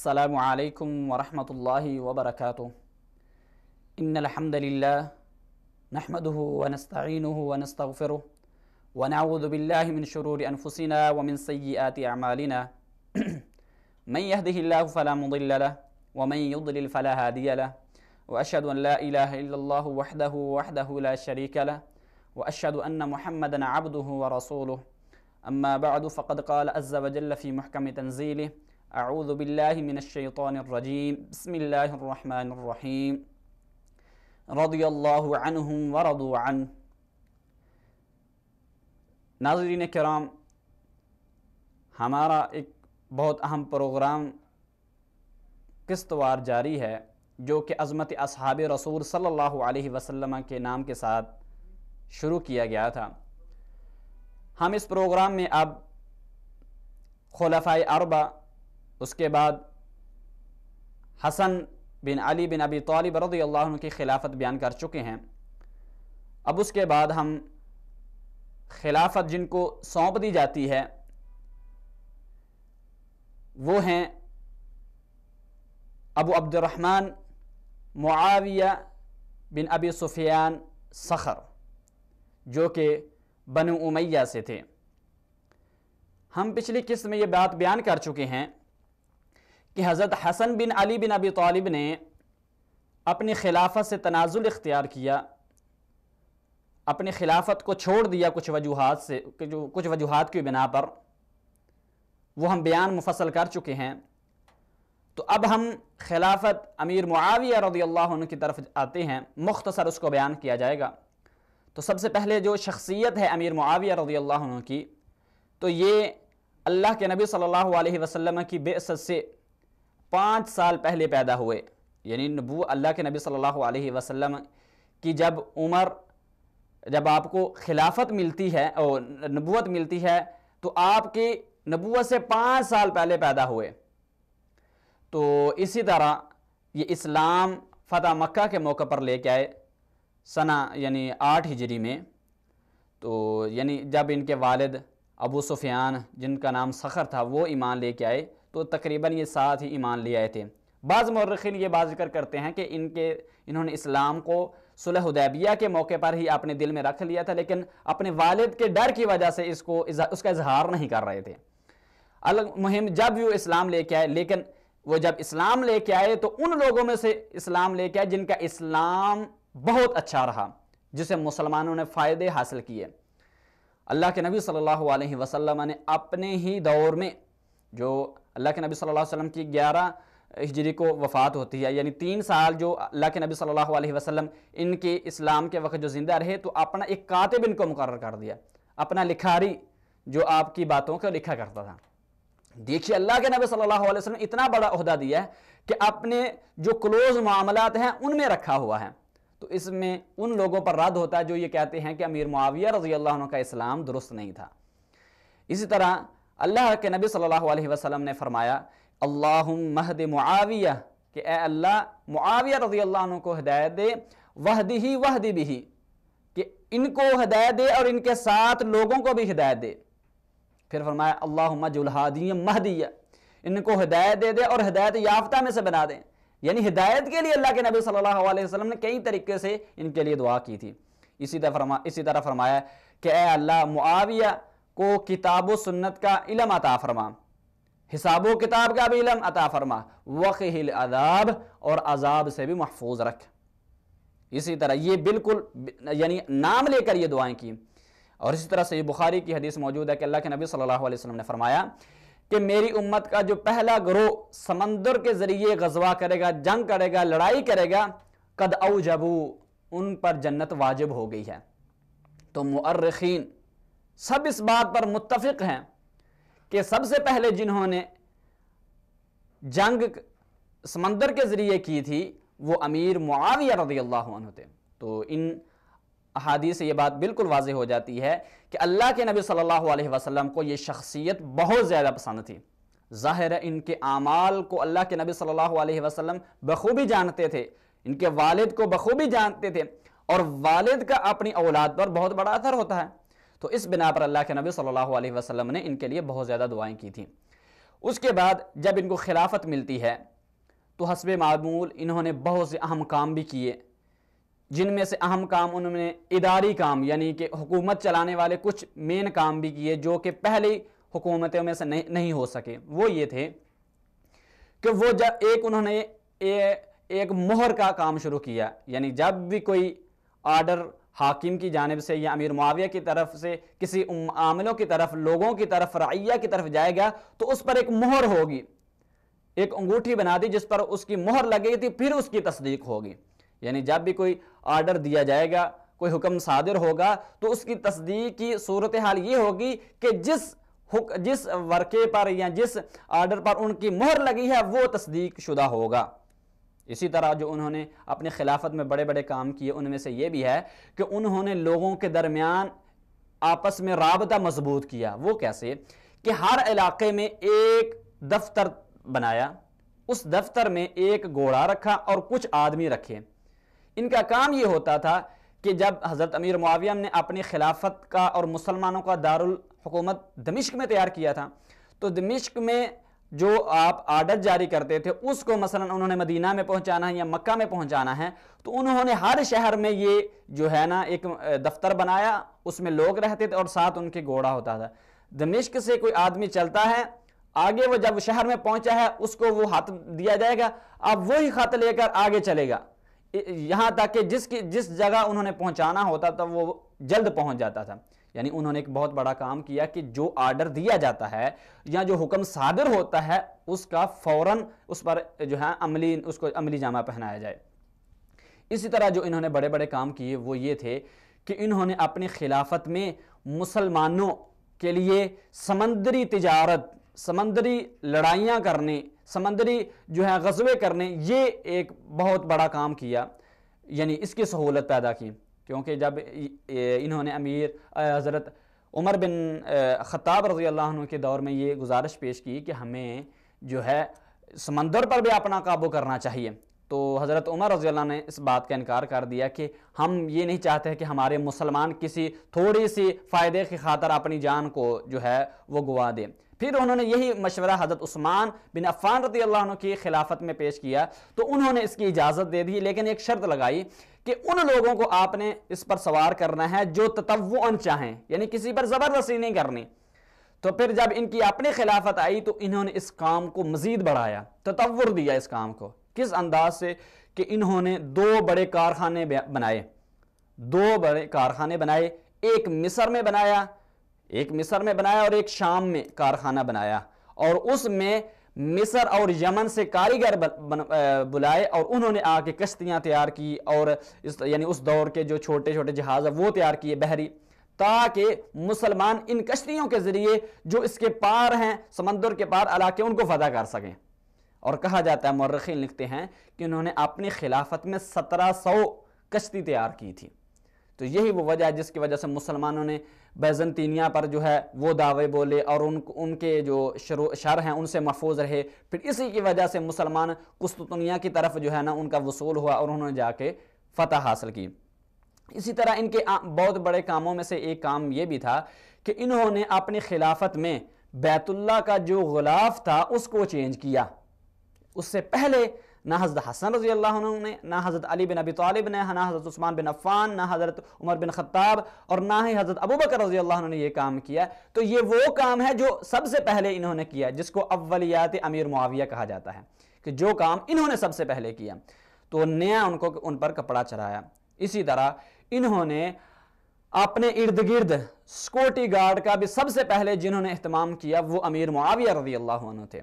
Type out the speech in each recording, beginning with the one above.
السلام علیکم ورحمۃ اللہ وبرکاتہ ان الحمد للہ نحمده ونستعینه ونستغفره ونعوذ باللہ من شرور انفسنا ومن سیئات اعمالنا من يهده الله فلا مضل له ومن يضلل فلا هادي له واشهد ان لا اله الا الله وحده لا شريك له واشهد ان محمدا عبده ورسوله اما بعد فقد قال عز وجل في محكم تنزيله اعوذ باللہ من الشیطان الرجیم بسم اللہ الرحمن الرحیم رضی اللہ عنہم ورضوا عنہ۔ ناظرین کرام، ہمارا ایک بہت اہم پروگرام قسط وار جاری ہے جو کہ عظمت اصحاب رسول صلی اللہ علیہ وسلم کے نام کے ساتھ شروع کیا گیا تھا۔ ہم اس پروگرام میں اب خلفائے اربعہ، اس کے بعد حسن بن علی بن ابی طالب رضی اللہ عنہ کی خلافت بیان کر چکے ہیں۔ اب اس کے بعد ہم خلافت جن کو سونپ دی جاتی ہے وہ ہیں ابو عبد الرحمن معاویہ بن ابی سفیان صخر، جو کہ بنو امیہ سے تھے۔ ہم پچھلی قسط میں یہ بات بیان کر چکے ہیں کہ حضرت حسن بن علی بن ابی طالب نے اپنی خلافت سے تنازل اختیار کیا، اپنی خلافت کو چھوڑ دیا کچھ وجوہات کی بنا پر، وہ ہم بیان مفصل کر چکے ہیں۔ تو اب ہم خلافت امیر معاویہ رضی اللہ عنہ کی طرف آتے ہیں، مختصر اس کو بیان کیا جائے گا۔ تو سب سے پہلے جو شخصیت ہے امیر معاویہ رضی اللہ عنہ کی، تو یہ اللہ کے نبی صلی اللہ علیہ وسلم کی بعثت سے 5 سال پہلے پیدا ہوئے، یعنی اللہ کے نبی صلی اللہ علیہ وسلم کی جب آپ کو خلافت ملتی ہے اور نبوت ملتی ہے تو آپ کی نبوت سے 5 سال پہلے پیدا ہوئے۔ تو اسی طرح یہ اسلام فتح مکہ کے موقع پر لے کے آئے سنہ یعنی 8 ہجری میں۔ تو یعنی جب ان کے والد ابو سفیان جن کا نام صخر تھا وہ ایمان لے کے آئے تو تقریباً یہ ساتھ ہی ایمان لے آئے تھے۔ بعض مورخین یہ بات ذکر کرتے ہیں کہ انہوں نے اسلام کو صلح حدیبیہ کے موقع پر ہی اپنے دل میں رکھ لیا تھا، لیکن اپنے والد کے ڈر کی وجہ سے اس کا اظہار نہیں کر رہے تھے۔ مہم جب وہ اسلام لے کے آئے، لیکن وہ جب اسلام لے کے آئے تو ان لوگوں میں سے اسلام لے کے آئے جن کا اسلام بہت اچھا رہا، جسے مسلمانوں نے فائدے حاصل کیے۔ اللہ کے نبی صلی اللہ علیہ وسلم نے اپنے ہی دور میں، جو اللہ کے نبی صلی اللہ علیہ وسلم کی 11 ہجری کو وفات ہوتی ہے، یعنی 3 سال جو اللہ کے نبی صلی اللہ علیہ وسلم ان کے اسلام کے وقت جو زندہ رہے، تو اپنا ایک کاتب ان کو مقرر کر دیا، اپنا لکھاری جو آپ کی باتوں کو لکھا کرتا تھا۔ دیکھیے اللہ کے نبی صلی اللہ علیہ وسلم اتنا بڑا عہدہ دیا ہے کہ اپنے جو کلوز معاملات ہیں ان میں رکھا ہوا ہے۔ تو اس میں ان لوگوں پر رد ہوتا ہے جو یہ کہتے ہیں کہ امیر معاویہ رضی اللہ عنہ کا اسلام درست نہیں تھا۔ اسی طرح اللہ کے نبی صلی اللہ علیہ وسلم نے فرمایا اللہم اہد معاویہ، کہ اے اللہ معاویہ رضی اللہ عنہ کو ہدایت دے، وہدہ وہد بہ، کہ ان کو ہدایت دے اور ان کے ساتھ لوگوں کو بھی ہدایت دے۔ پھر فرمایا اللہم اجعل ہادیا مہدیا، ان کو ہدایت دے دے اور ہدایت یافتہ میں سے بنا دے۔ یعنی ہدایت کے لیے اللہ کے نبی صلی اللہ علیہ وسلم نے کئی طریقے سے ان کے لیے دعا کی تھی۔ اسی طرح فرمایا کہ اے اللہ معاویہ کو کتاب و سنت کا علم عطا فرما، حساب و کتاب کا بھی علم عطا فرما، وقہ العذاب، اور عذاب سے بھی محفوظ رکھ۔ اسی طرح یہ بالکل یعنی نام لے کر یہ دعائیں کی۔ اور اسی طرح صحیح بخاری کی حدیث موجود ہے کہ اللہ کے نبی صلی اللہ علیہ وسلم نے فرمایا کہ میری امت کا جو پہلا گروہ سمندر کے ذریعے غزوہ کرے گا، جنگ کرے گا، لڑائی کرے گا، قد اوجبو، ان پر جنت واجب ہو گئی ہے۔ تو مؤرخین سب اس بات پر متفق ہیں کہ سب سے پہلے جنہوں نے جنگ سمندر کے ذریعے کی تھی وہ امیر معاویہ رضی اللہ عنہ تھے۔ تو ان احادیث سے یہ بات بالکل واضح ہو جاتی ہے کہ اللہ کے نبی صلی اللہ علیہ وسلم کو یہ شخصیت بہت زیادہ پسند تھی۔ ظاہر ہے ان کے اعمال کو اللہ کے نبی صلی اللہ علیہ وسلم بخوبی جانتے تھے، ان کے والد کو بخوبی جانتے تھے، اور والد کا اپنی اولاد پر بہت بڑا اثر ہوتا ہے۔ تو اس بنا پر اللہ کے نبی صلی اللہ علیہ وسلم نے ان کے لیے بہت زیادہ دعائیں کی تھیں۔ اس کے بعد جب ان کو خلافت ملتی ہے تو حسب معمول انہوں نے بہت سے اہم کام بھی کیے، جن میں سے اہم کام انہوں نے اداری کام یعنی کہ حکومت چلانے والے کچھ مین کام بھی کیے جو کہ پہلی حکومتوں میں سے نہیں ہو سکے۔ وہ یہ تھے کہ وہ جب انہوں نے ایک مہر کا کام شروع کیا، یعنی جب بھی کوئی آرڈر حاکم کی جانب سے یا امیر معاویہ کی طرف سے کسی عاملوں کی طرف، لوگوں کی طرف، رعیہ کی طرف جائے گا تو اس پر ایک مہر ہوگی، ایک انگوٹھی بنا دی جس پر اس کی مہر لگے گی، پھر اس کی تصدیق ہوگی۔ یعنی جب بھی کوئی آرڈر دیا جائے گا، کوئی حکم صادر ہوگا تو اس کی تصدیق کی صورتحال یہ ہوگی کہ جس ورقے پر یا جس آرڈر پر ان کی مہر لگی ہے وہ تصدیق شدہ ہوگا۔ اسی طرح جو انہوں نے اپنی خلافت میں بڑے بڑے کام کیے ان میں سے یہ بھی ہے کہ انہوں نے لوگوں کے درمیان آپس میں رابطہ مضبوط کیا۔ وہ کیسے کہ ہر علاقے میں ایک دفتر بنایا، اس دفتر میں ایک گھوڑا رکھا اور کچھ آدمی رکھے۔ ان کا کام یہ ہوتا تھا کہ جب حضرت امیر معاویہ نے اپنی خلافت کا اور مسلمانوں کا دارالحکومت دمشق میں تیار کیا تھا تو دمشق میں جو آپ آرڈر جاری کرتے تھے اس کو مثلا انہوں نے مدینہ میں پہنچانا ہے یا مکہ میں پہنچانا ہے تو انہوں نے ہر شہر میں یہ جو ہے نا ایک دفتر بنایا، اس میں لوگ رہتے تھے اور ساتھ ان کے گھوڑا ہوتا تھا۔ دمشق سے کوئی آدمی چلتا ہے، آگے وہ جب شہر میں پہنچا ہے اس کو وہ خط دیا جائے گا، اب وہی خط لے کر آگے چلے گا، یہاں تک کہ جس جگہ انہوں نے پہنچانا ہوتا تھا وہ جلد پہنچ جاتا تھا۔ یعنی انہوں نے ایک بہت بڑا کام کیا کہ جو آرڈر دیا جاتا ہے یا جو حکم صادر ہوتا ہے اس کا فوراً اس پر جو ہے اس کو عملی جامہ پہنایا جائے۔ اسی طرح جو انہوں نے بڑے بڑے کام کیے وہ یہ تھے کہ انہوں نے اپنی خلافت میں مسلمانوں کے لیے سمندری تجارت، سمندری لڑائیاں کرنے، سمندری جو ہے غزوے کرنے، یہ ایک بہت بڑا کام کیا، یعنی اس کی سہولت پیدا کی۔ کیونکہ جب انہوں نے امیر حضرت عمر بن خطاب رضی اللہ عنہ کے دور میں یہ گزارش پیش کی کہ ہمیں جو ہے سمندر پر بھی اپنا قابو کرنا چاہیے، تو حضرت عمر رضی اللہ عنہ نے اس بات کا انکار کر دیا کہ ہم یہ نہیں چاہتے کہ ہمارے مسلمان کسی تھوڑی سی فائدے کی خاطر اپنی جان کو جو ہے وہ گوا دیں۔ پھر انہوں نے یہی مشورہ حضرت عثمان بن عفان رضی اللہ عنہ کی خلافت میں پیش کیا تو انہوں نے اس کی اجازت دے دی، لیکن ایک شرط لگائی کہ ان لوگوں کو آپ نے اس پر سوار کرنا ہے جو تطوعاً چاہیں، یعنی کسی پر زبردستی نہیں کرنی۔ تو پھر جب ان کی اپنی خلافت آئی تو انہوں نے اس کام کو مزید بڑھایا، تطور دیا اس کام کو۔ کس انداز سے کہ انہوں نے دو بڑے کارخانے بنائے، ایک مصر میں بنایا اور ایک شام میں کارخانہ بنایا، اور اس میں مصر اور یمن سے کاریگر بلائے اور انہوں نے آ کے کشتیاں تیار کی اور یعنی اس دور کے جو چھوٹے چھوٹے جہاز وہ تیار کیے بحری، تاکہ مسلمان ان کشتیوں کے ذریعے جو اس کے پار ہیں، سمندر کے پار علاقے، ان کو فتح کر سکیں۔ اور کہا جاتا ہے، مورخین لکھتے ہیں کہ انہوں نے اپنی خلافت میں 1700 کشتی تیار کی تھی۔ تو یہی وہ وجہ ہے جس کی وجہ سے مسلمانوں نے بیزنطینیہ پر جو ہے وہ دعوے بولے اور ان کے جو شر ہیں ان سے محفوظ رہے۔ پھر اسی کی وجہ سے مسلمان قسطنطنیہ کی طرف جو ہے نا ان کا وصول ہوا اور انہوں نے جا کے فتح حاصل کی۔ اسی طرح ان کے بہت بڑے کاموں میں سے ایک کام یہ بھی تھا کہ انہوں نے اپنی خلافت میں بیت اللہ کا جو غلاف تھا اس کو چینج کیا۔ اس سے پہلے نہ حضرت حسن رضی اللہ عنہ نے، نہ حضرت علی بن ابی طالب نے، نہ حضرت عثمان بن عفان، نہ حضرت عمر بن خطاب اور نہ ہی حضرت ابوبکر رضی اللہ عنہ نے یہ کام کیا۔ تو یہ وہ کام ہے جو سب سے پہلے انہوں نے کیا، جس کو اولیات امیر معاویہ کہا جاتا ہے، کہ جو کام انہوں نے سب سے پہلے کیا تو نیا ان پر کپڑا چڑھایا۔ اسی طرح انہوں نے اپنے ارد گرد سیکورٹی گارڈ کا بھی سب سے پہلے جنہوں نے اہتمام کیا وہ امیر معاویہ رضی اللہ عنہ تھے۔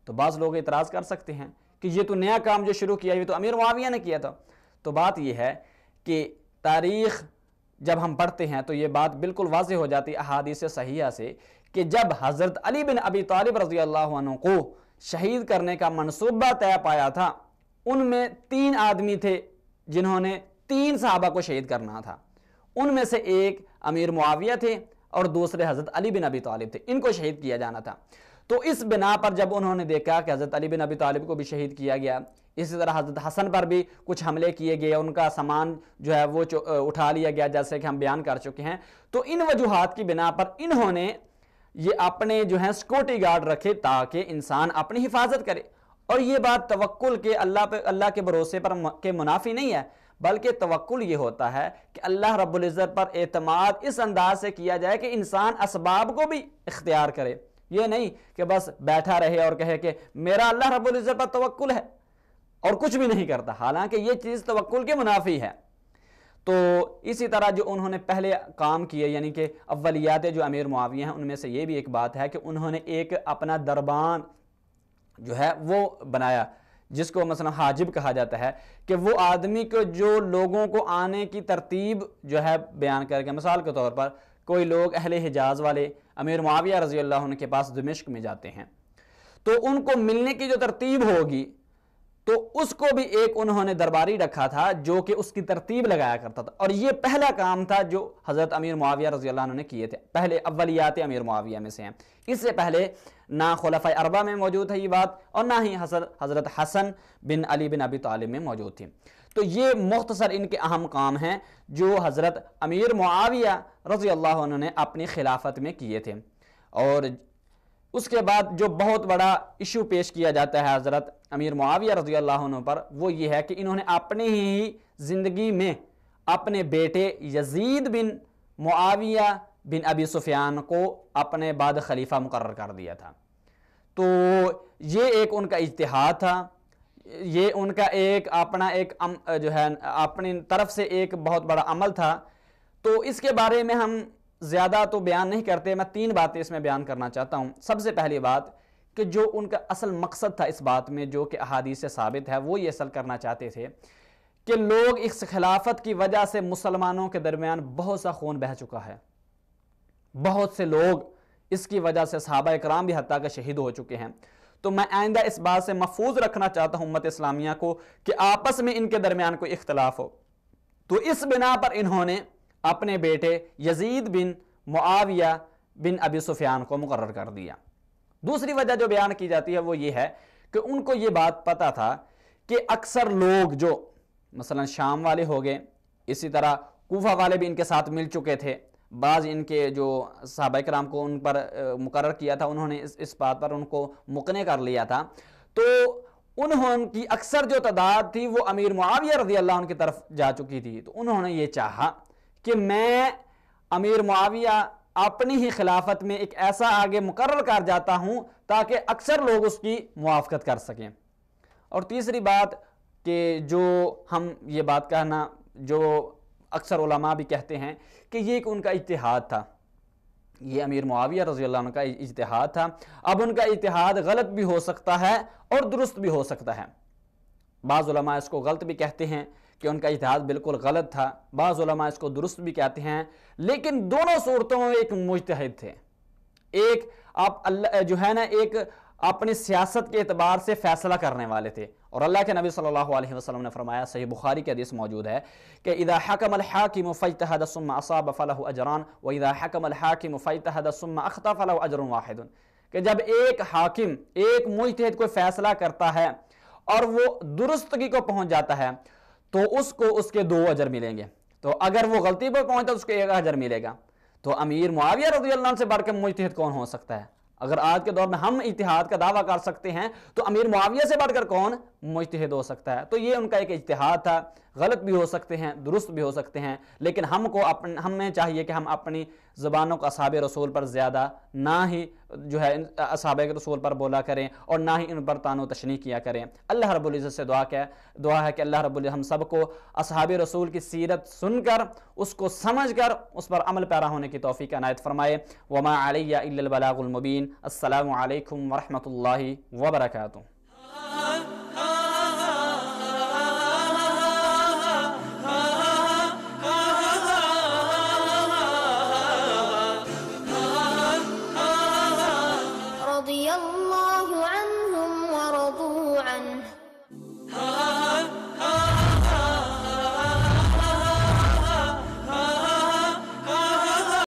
تو بعض لوگ اعتراض کر سکتے ہیں کہ یہ تو نیا کام جو شروع کیا یہ تو امیر معاویہ نے کیا تھا۔ تو بات یہ ہے کہ تاریخ جب ہم پڑھتے ہیں تو یہ بات بالکل واضح ہو جاتی احادیث صحیحہ سے کہ جب حضرت علی بن ابی طالب رضی اللہ عنہ کو شہید کرنے کا منصوبہ طے پایا تھا، ان میں 3 آدمی تھے جنہوں نے 3 صحابہ کو شہید کرنا تھا۔ ان میں سے ایک امیر معاویہ تھے اور دوسرے حضرت علی بن ابی طالب تھے، ان کو شہید کیا جانا تھا۔ تو اس بنا پر جب انہوں نے دیکھا کہ حضرت علی بن ابی طالب کو بھی شہید کیا گیا، اسی طرح حضرت حسن پر بھی کچھ حملے کیے گئے، ان کا سامان جو ہے وہ اٹھا لیا گیا جیسے کہ ہم بیان کر چکے ہیں، تو ان وجوہات کی بنا پر انہوں نے یہ اپنے جو ہیں سیکورٹی گارڈ رکھے تاکہ انسان اپنی حفاظت کرے. اور یہ بات توکل کے اللہ کے بھروسے پر کے منافی نہیں ہے، بلکہ توکل یہ ہوتا ہے کہ اللہ رب العزت پر اعتماد اس انداز سے کیا جائے کہ انسان اسباب کو بھی اختیار کرے. یہ نہیں کہ بس بیٹھا رہے اور کہے کہ میرا اللہ رب العزت پر توکل ہے اور کچھ بھی نہیں کرتا، حالانکہ یہ چیز توکل کے منافی ہے. تو اسی طرح جو انہوں نے پہلے کام کیے، یعنی کہ اولیات جو امیر معاویہ ہیں، ان میں سے یہ بھی ایک بات ہے کہ انہوں نے ایک اپنا دربان جو ہے وہ بنایا، جس کو مثلا حاجب کہا جاتا ہے، کہ وہ آدمی کو جو لوگوں کو آنے کی ترتیب جو ہے بیان کر کے، مثال کے طور پر کوئی لوگ اہل حجاز والے امیر معاویہ رضی اللہ عنہ کے پاس دمشق میں جاتے ہیں، تو ان کو ملنے کی جو ترتیب ہوگی تو اس کو بھی ایک انہوں نے درباری رکھا تھا جو کہ اس کی ترتیب لگایا کرتا تھا. اور یہ پہلا کام تھا جو حضرت امیر معاویہ رضی اللہ عنہ نے کیے تھے، پہلے اولیات امیر معاویہ میں سے ہیں. اس سے پہلے نہ خلفائے اربعہ میں موجود ہے یہ بات، اور نہ ہی حضرت حسن بن علی بن ابی طالب میں موجود تھی. تو یہ مختصر ان کے اہم کام ہیں جو حضرت امیر معاویہ رضی اللہ عنہ نے اپنی خلافت میں کیے تھے. اور اس کے بعد جو بہت بڑا ایشو پیش کیا جاتا ہے حضرت امیر معاویہ رضی اللہ عنہ پر، وہ یہ ہے کہ انہوں نے اپنی ہی زندگی میں اپنے بیٹے یزید بن معاویہ بن ابی سفیان کو اپنے بعد خلیفہ مقرر کر دیا تھا. تو یہ ایک ان کا اجتہاد تھا، یہ ان کا ایک اپنا ایک جو ہے اپنی طرف سے ایک بہت بڑا عمل تھا. تو اس کے بارے میں ہم زیادہ تو بیان نہیں کرتے، میں 3 باتیں اس میں بیان کرنا چاہتا ہوں. سب سے پہلی بات کہ جو ان کا اصل مقصد تھا اس بات میں، جو کہ احادیث سے ثابت ہے، وہ یہ اصل کرنا چاہتے تھے کہ لوگ اس خلافت کی وجہ سے مسلمانوں کے درمیان بہت سا خون بہہ چکا ہے، بہت سے لوگ اس کی وجہ سے صحابہ اکرام بھی حتیٰ کہ شہید ہو چکے ہیں. تو میں آئندہ اس بات سے محفوظ رکھنا چاہتا ہوں امت اسلامیہ کو کہ آپس میں ان کے درمیان کوئی اختلاف ہو. تو اس بنا پر انہوں نے اپنے بیٹے یزید بن معاویہ بن ابی سفیان کو مقرر کر دیا. دوسری وجہ جو بیان کی جاتی ہے وہ یہ ہے کہ ان کو یہ بات پتہ تھا کہ اکثر لوگ جو مثلا شام والے ہو گئے، اسی طرح کوفہ والے بھی ان کے ساتھ مل چکے تھے، بعض ان کے جو صحابہ کرام کو ان پر مقرر کیا تھا انہوں نے اس بات پر ان کو مقنع کر لیا تھا. تو انہوں کی اکثر جو تعداد تھی وہ امیر معاویہ رضی اللہ عنہ کی طرف جا چکی تھی. تو انہوں نے یہ چاہا کہ میں امیر معاویہ اپنی ہی خلافت میں ایک ایسا آگے مقرر کر جاتا ہوں تاکہ اکثر لوگ اس کی موافقت کر سکیں. اور تیسری بات کہ جو ہم یہ بات کہنا جو اکثر علماء بھی کہتے ہیں کہ یہ ایک ان کا اجتہاد تھا، یہ امیر معاویہ رضی اللہ عنہ کا اجتہاد تھا. اب ان کا اجتہاد غلط بھی ہو سکتا ہے اور درست بھی ہو سکتا ہے. بعض علماء اس کو غلط بھی کہتے ہیں کہ ان کا اجتہاد بالکل غلط تھا، بعض علماء اس کو درست بھی کہتے ہیں، لیکن دونوں صورتوں میں ایک مجتہد تھے. ایک آپ اللہ جو ہے نا ایک اپنی سیاست کے اعتبار سے فیصلہ کرنے والے تھے. اور اللہ کے نبی صلی اللہ علیہ وسلم نے فرمایا، صحیح بخاری کی حدیث موجود ہے کہ اذا حکم الحاکم فاجتہد ثم اصاب فلہ اجران واذا حکم الحاکم فاجتہد ثم اخطا فلہ اجر واحد، کہ جب ایک حاکم ایک مجتہد کوئی فیصلہ کرتا ہے اور وہ درستگی کو پہنچ جاتا ہے تو اس کو اس کے 2 اجر ملیں گے. تو اگر وہ غلطی پر پہنچتا ہے اس کو 1 اجر ملے گا. تو امیر معاویہ رضی اللہ عنہ سے بڑھ کے مجتہد کون ہو سکتا ہے؟ اگر آج کے دور میں ہم اجتہاد کا دعویٰ کر سکتے ہیں تو امیر معاویہ سے بڑھ کر کون مجتہد ہو سکتا ہے؟ تو یہ ان کا ایک اجتہاد تھا، غلط بھی ہو سکتے ہیں، درست بھی ہو سکتے ہیں، لیکن ہمیں چاہیے کہ ہم اپنی زبانوں کو اصحاب رسول پر زیادہ نہ ہی جو ہے اصحاب رسول پر بولا کریں اور نہ ہی ان پر طعن و تشنیع کیا کریں. اللہ رب العزت سے دعا ہے کہ اللہ رب العزت ہم سب کو اصحاب رسول کی سیرت سن کر اس کو سمجھ کر اس پر عمل پیرا ہونے کی توفیق عنایت فرمائے. وما علیہ الا البلاغ المبین. السلام علیکم ورحمۃ اللہ وبرکاتہ.